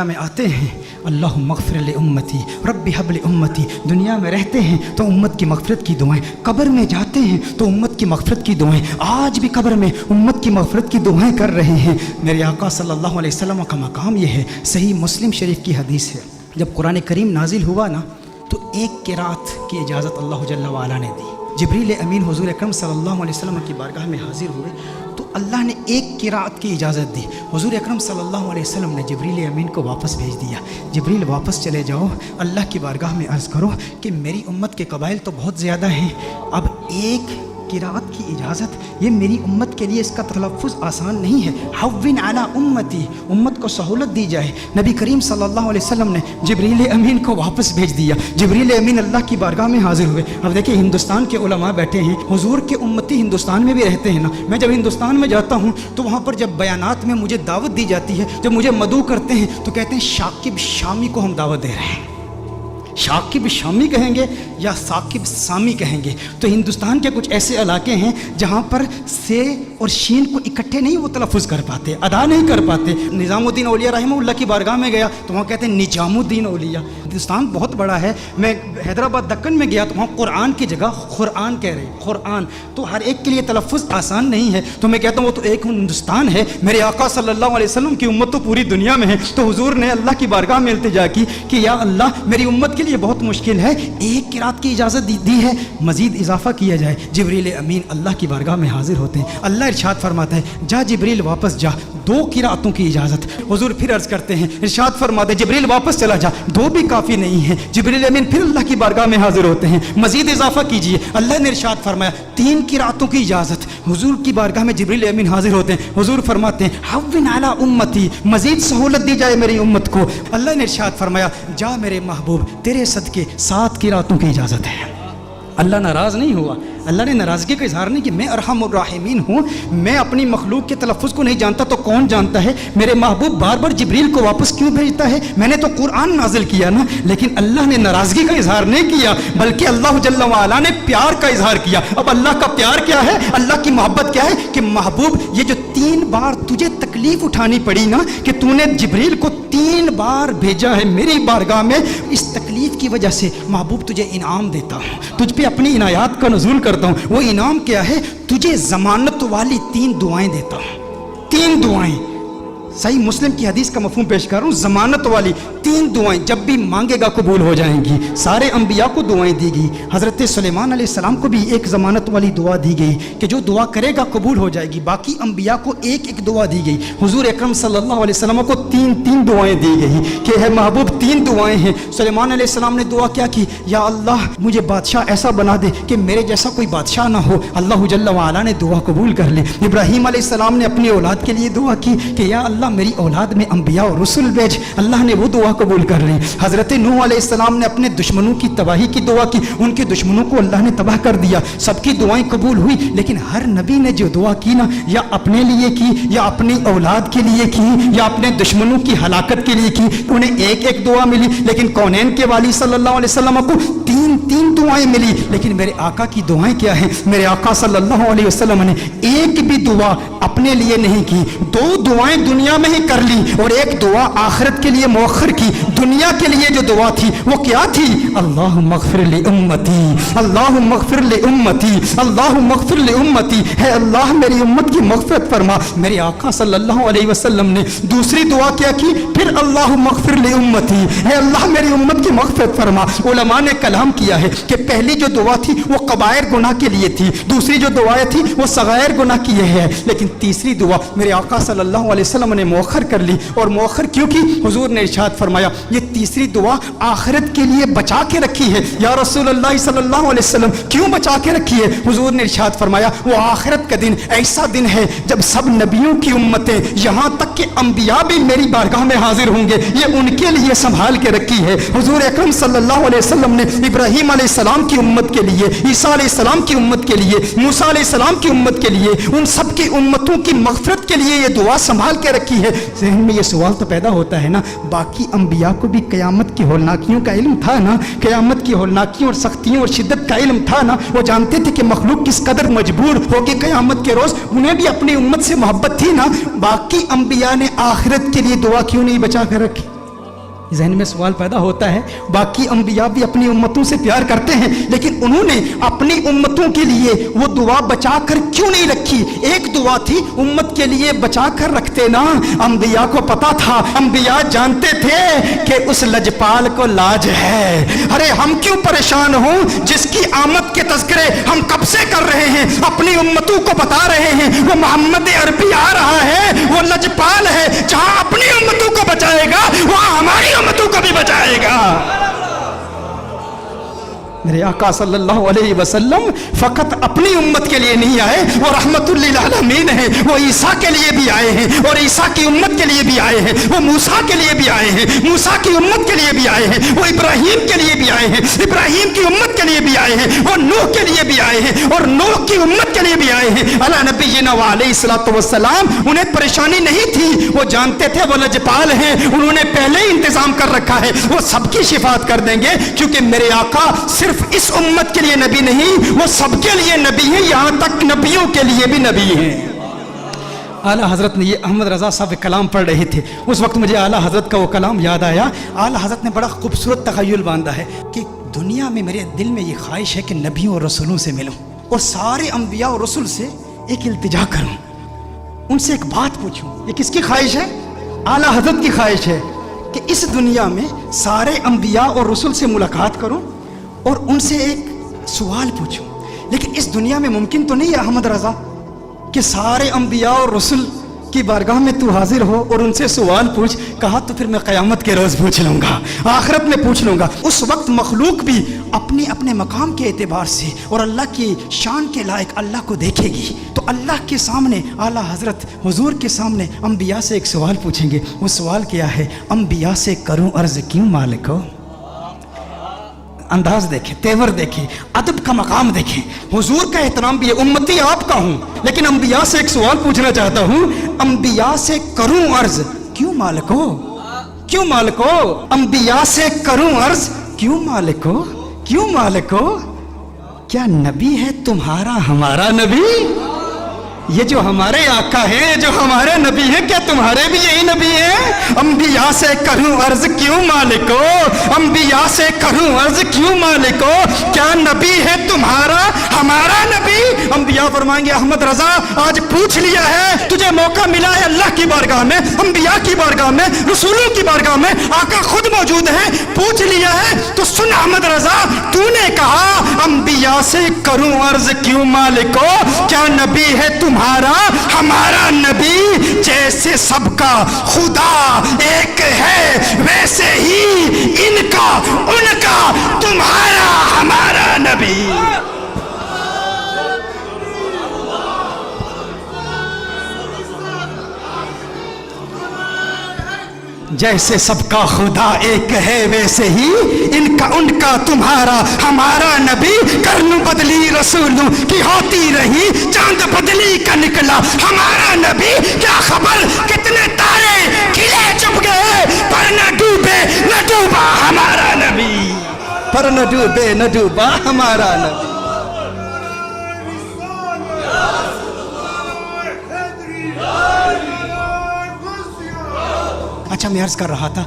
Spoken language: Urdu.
میں آتے ہیں اللہم اغفر لامتی رب ہب لامتی، دنیا میں رہتے ہیں تو امت کی مغفرت کی دعائیں، قبر میں جاتے ہیں تو امت کی مغفرت کی دعائیں، آج بھی قبر میں امت کی مغفرت کی دعائیں کر رہے ہیں۔ میرے آقا صلی اللہ علیہ وسلم کا مقام یہ ہے۔ صحیح مسلم شریف کی حدیث ہے، جب قرآن کریم نازل ہوا نا تو ایک قرات کی اجازت اللہ جل وعلا نے دی۔ جبریل امین حضور اکرم صلی اللہ علیہ وسلم کی بارگاہ میں حاضر ہوئے تو اللہ نے ایک قرات کی اجازت دی۔ حضور اکرم صلی اللہ علیہ وسلم نے جبریل امین کو واپس بھیج دیا، جبریل واپس چلے جاؤ، اللہ کی بارگاہ میں عرض کرو کہ میری امت کے قبائل تو بہت زیادہ ہیں، اب ایک قرات کی اجازت، یہ میری امت کے لیے اس کا تلفظ آسان نہیں ہے۔ حوّن علی امتی، امت کو سہولت دی جائے۔ نبی کریم صلی اللہ علیہ وسلم نے جبریل امین کو واپس بھیج دیا، جبریل امین اللہ کی بارگاہ میں حاضر ہوئے۔ اب دیکھیں ہندوستان کے علماء بیٹھے ہیں، حضور کے امتی ہندوستان میں بھی رہتے ہیں نا، میں جب ہندوستان میں جاتا ہوں تو وہاں پر جب بیانات میں مجھے دعوت دی جاتی ہے، جب مجھے مدعو کرتے ہیں تو کہتے ہیں شاکب شامی کو ہم دعوت دے رہے ہیں۔ شاکب شامی کہیں گے یا ثاقب سامی کہیں گے؟ تو ہندوستان کے کچھ ایسے علاقے ہیں جہاں پر سے اور شین کو اکٹھے نہیں وہ تلفظ کر پاتے، ادا نہیں کر پاتے۔ نظام الدین اولیاء رحمہ اللہ کی بارگاہ میں گیا تو وہاں کہتے ہیں نجام الدین اولیاء۔ ہندوستان بہت بڑا ہے، میں حیدرآباد دکن میں گیا تو وہاں قرآن کی جگہ قرآن کہہ رہے ہیں، قرآن۔ تو ہر ایک کے لیے تلفظ آسان نہیں ہے، تو میں کہتا ہوں وہ تو ایک ہندوستان ہے، میرے آقا صلی اللہ علیہ وسلم کی امت تو پوری دنیا میں ہے۔ تو حضور نے اللہ کی بارگاہ میں التجا کی کہ یا اللہ میری امت کے لیے بہت مشکل ہے، ایک قرات کی اجازت دی ہے، مزید اضافہ کیا جائے۔ جبریل امین اللہ کی بارگاہ میں حاضر ہوتے ہیں، اللہ ارشاد فرماتا ہے جا جبریل واپس جا، دو قراتوں کی اجازت۔ حضور پھر عرض کرتے ہیں، ارشاد فرماتے ہیں جبریل واپس چلا جا، دو بھی کافی نہیں ہے۔ جبریل امین پھر اللہ کی بارگاہ میں حاضر ہوتے ہیں، مزید اضافہ کیجئے۔ اللہ نے ارشاد فرمایا تین قراتوں کی اجازت۔ حضور کی بارگاہ میں جبریل امین حاضر ہوتے ہیں، حضور فرماتے ہیں حوّن علی امتی، مزید سہولت دی جائے میری امت کو۔ اللہ نے ارشاد فرمایا جا میرے محبوب تیرے صدقے 7 قراتوں کی اجازت ہے۔ اللہ ناراض نہیں ہوا، اللہ نے ناراضگی کا اظہار نہیں کہ میں ارحم الراحمین ہوں، میں اپنی مخلوق کے تلفظ کو نہیں جانتا تو کون جانتا ہے؟ میرے محبوب بار بار جبریل کو واپس کیوں بھیجتا ہے؟ میں نے تو قرآن نازل کیا نا، لیکن اللہ نے ناراضگی کا اظہار نہیں کیا بلکہ اللہ جل وعلا نے پیار کا اظہار کیا۔ اب اللہ کا پیار کیا ہے، اللہ کی محبت کیا ہے کہ محبوب یہ جو 3 بار تجھے تکلیف اٹھانی پڑی نا کہ تو نے جبریل کو 3 بار بھیجا ہے میری بارگاہ میں، اس تکلیف کی وجہ سے محبوب تجھے انعام دیتا ہوں، تجھ پہ اپنی عنایات کا نزول کرتا ہوں۔ وہ انعام کیا ہے؟ تجھے ضمانت والی 3 دعائیں دیتا ہوں، 3 دعائیں۔ صحیح مسلم کی حدیث کا مفہوم پیش کر رہا ہوں، ضمانت والی 3 دعائیں، جب بھی مانگے گا قبول ہو جائیں گی۔ سارے انبیاء کو دعائیں دی گئی، حضرت سلیمان علیہ السلام کو بھی ایک ضمانت والی دعا دی گئی کہ جو دعا کرے گا قبول ہو جائے گی۔ باقی انبیاء کو ایک ایک دعا دی گئی، حضور اکرم صلی اللہ علیہ وسلم کو 3 دعائیں دی گئی کہ ہے محبوب 3 دعائیں ہیں۔ سلیمان علیہ السلام نے دعا کیا کی؟ یا اللہ مجھے بادشاہ ایسا بنا دے کہ میرے جیسا کوئی بادشاہ نہ ہو۔ اللہ جل وعلا نے دعا قبول کر لی۔ ابراہیم علیہ السلام نے اپنی اولاد کے لیے دعا کی کہ یا اللہ میری اولاد میں انبیاء اور رسول بھیج، اللہ نے وہ دعا قبول کر لی۔ حضرت نوح علیہ السلام نے اپنے دشمنوں کی تباہی کی دعا کی، ان کے دشمنوں کو اللہ نے تباہ کر دیا، سب کی دعائیں قبول ہوئی۔ لیکن ہر نبی نے جو دعا کی نا، یا اپنے لیے کی یا اپنی اولاد کے لیے کی یا اپنے دشمنوں کی ہلاکت کے لیے کی، انہیں ایک ایک دعا ملی۔ لیکن کونین کے والی صلی اللہ علیہ وسلم کو 3 دعائیں ملی۔ لیکن میرے آقا کی دعائیں کیا ہیں؟ میرے آقا صلی اللہ علیہ وسلم نے ایک بھی دعا اپنے لیے نہیں کی، 2 دعائیں دنیا میں ہی کر لی اور ایک دعا آخرت کے لیے مؤخر کی۔ دنیا کے لیے جو دعا تھی وہ کیا تھی؟ اللہم اغفر لامتی، اللہم اغفر لامتی، اللہم اغفر لامتی، ہے اللہ میری امت کی مغفرت فرما۔ میرے آقا صلی اللہ علیہ وسلم نے دوسری دعا کیا کی؟ پھر اللہم اغفر لامتی، ہے اللہ میری امت کی مغفرت فرما۔ علماء نے کلام کیا ہے کہ پہلی جو دعا تھی وہ کبائر گناہ کے لیے تھی، دوسری جو دعائیں تھی وہ صغائر گناہ کی ہے، لیکن تیسری دعا میرے آقا صلی اللہ علیہ وسلم نے مؤخر کر لی۔ اور مؤخر کیوں کی؟ حضور نے ارشاد فرمایا یہ تیسری دعا آخرت کے لیے بچا کے رکھی ہے۔ یا رسول اللہ صلی اللہ علیہ وسلم کیوں بچا کے رکھی ہے؟ حضور نے ارشاد فرمایا وہ آخرت کا دن ایسا دن ہے جب سب نبیوں کی امتیں یہاں تک کہ انبیاء بھی میری بارگاہ میں حاضر ہوں گے، یہ ان کے لیے سنبھال کے رکھی ہے۔ حضور اکرم صلی اللہ علیہ وسلم نے ابراہیم علیہ السلام کی امت کے لیے، عیسیٰ علیہ السلام کی امت کے لیے، موسیٰ علیہ السلام کی امت کے لیے، ان سب کی امتوں کی مغفرت کے لیے یہ دعا سنبھال کے رکھی ہے۔ ذہن میں یہ سوال تو پیدا ہوتا ہے نا، باقی انبیاء کو بھی قیامت کی ہولناکیوں کا علم تھا نا، قیامت کی ہولناکیوں اور سختیوں اور شدت کا علم تھا نا، وہ جانتے تھے کہ مخلوق کس قدر مجبور ہوگی قیامت کے روز، انہیں بھی اپنی امت سے محبت تھی نا۔ باقی انبیاء نے آخرت کے لیے دعا کیوں نہیں بچا کر رکھی؟ ذہن میں سوال پیدا ہوتا ہے، باقی انبیاء بھی اپنی امتوں سے پیار کرتے ہیں، لیکن انہوں نے اپنی امتوں کے لیے وہ دعا بچا کر کیوں نہیں رکھی؟ ایک دعا تھی امت کے لیے بچا کر رکھتے نا۔ انبیاء کو پتا تھا، انبیاء جانتے تھے کہ اس لجپال کو لاج ہے۔ ارے ہم کیوں پریشان ہوں جس کی آمد کے تذکرے ہم کب سے کر رہے ہیں، اپنی امتوں کو بتا رہے ہیں وہ محمد عربی آ رہا ہے، وہ لجپال ہے، جہاں اپنی امتوں کو بچائے گا وہاں ہماری امتوں کو بھی بچائے گا۔ میرے آقا صلی اللہ علیہ وسلم فقط اپنی امت کے لیے نہیں آئے، وہ رحمت للعالمین ہیں، وہ عیسیٰ کے لیے بھی آئے ہیں اور عیسیٰ کی امت کے لیے بھی آئے ہیں، وہ موسیٰ کے لیے بھی آئے ہیں، موسیٰ کی امت کے لیے بھی آئے ہیں، وہ ابراہیم کے لیے بھی آئے ہیں، ابراہیم کی امت کے لیے بھی آئے ہیں، وہ نوح کے لیے بھی آئے ہیں اور نوح کی امت کے لیے بھی آئے ہیں۔ علی نبینا وعلیہ الصلوۃ والسلام، انہیں پریشانی نہیں تھی، وہ جانتے تھے وہ لجپال ہیں، انہوں نے پہلے ہی انتظام کر رکھا ہے، وہ سب کی شفاعت کر دیں گے، کیونکہ میرے آقا صرف اس امت کے لیے نبی نہیں، وہ سب کے لیے نبی ہیں، یہاں تک نبیوں کے لیے بھی نبی ہیں۔ اعلیٰ حضرت نے یہ احمد رضا صاحب کلام پڑھ رہے تھے، اس وقت مجھے اعلیٰ حضرت کا وہ کلام یاد آیا۔ اعلیٰ حضرت نے بڑا خوبصورت تخیل باندھا ہے کہ دنیا میں میرے دل میں یہ خواہش ہے کہ نبیوں اور رسولوں سے ملوں اور سارے انبیاء اور رسول سے ایک التجا کروں، ان سے ایک بات پوچھوں۔ یہ کس کی خواہش ہے؟ اعلیٰ حضرت کی خواہش ہے کہ اس دنیا میں سارے انبیاء اور رسول سے ملاقات کروں اور ان سے ایک سوال پوچھوں۔ لیکن اس دنیا میں ممکن تو نہیں ہے احمد رضا کہ سارے انبیاء اور رسول کی بارگاہ میں تو حاضر ہو اور ان سے سوال پوچھ۔ کہا تو پھر میں قیامت کے روز پوچھ لوں گا، آخرت میں پوچھ لوں گا۔ اس وقت مخلوق بھی اپنے اپنے مقام کے اعتبار سے اور اللہ کی شان کے لائق اللہ کو دیکھے گی، تو اللہ کے سامنے اعلیٰ حضرت حضور کے سامنے انبیاء سے ایک سوال پوچھیں گے۔ وہ سوال کیا ہے؟ انبیاء سے کروں عرض کیوں مالک ہو؟ انداز دیکھیں، تیور دیکھیں، ادب کا مقام دیکھیں، حضور کا احترام بھی ہے، امتی آپ کا ہوں، لیکن انبیاء سے ایک سوال پوچھنا چاہتا ہوں، انبیاء سے کروں عرض کیوں مالک ہو؟ کیوں مالک ہو؟ انبیاء سے کروں عرض کیوں مالک ہو؟ کیوں مالک ہو؟ کیا نبی ہے تمہارا ہمارا نبی؟ یہ جو ہمارے آقا ہیں، جو ہمارے نبی ہیں، کیا تمہارے بھی یہی نبی ہیں؟ انبیاء سے کروں عرض کیوں مالک ہو؟ انبیاء سے کروں عرض کیوں مالک ہو؟ کیا نبی ہے تمہارا ہمارا نبی؟ انبیاء فرمائیں گے احمد رضا آج پوچھ لیا ہے، تجھے موقع ملا ہے اللہ کی بارگاہ میں، انبیاء کی بارگاہ میں، رسولوں کی بارگاہ میں، آقا خود موجود ہیں، پوچھ لیا ہے تو سن احمد رضا، تو نے کہا انبیاء سے کروں عرض کیوں مالک ہو؟ کیا نبی ہے تمہارا ہمارا نبی؟ جیسے سب کا خدا ایک ہے ویسے ہی ان کا ان کا تمہارا ہمارا نبی۔ جیسے سب کا خدا ایک ہے ویسے ہی ان کا تمہارا ہمارا نبی۔ کرن بدلی رسولوں کی ہوتی رہی، چاند بدلی کا نکلا ہمارا نبی۔ کیا خبر کتنے تارے کھلے چپ گئے، پر نہ ڈوبے نہ ڈوبا ہمارا نبی، پر نہ ڈوبے نہ ڈوبا ہمارا نبی۔ اچھا میں عرض کر رہا تھا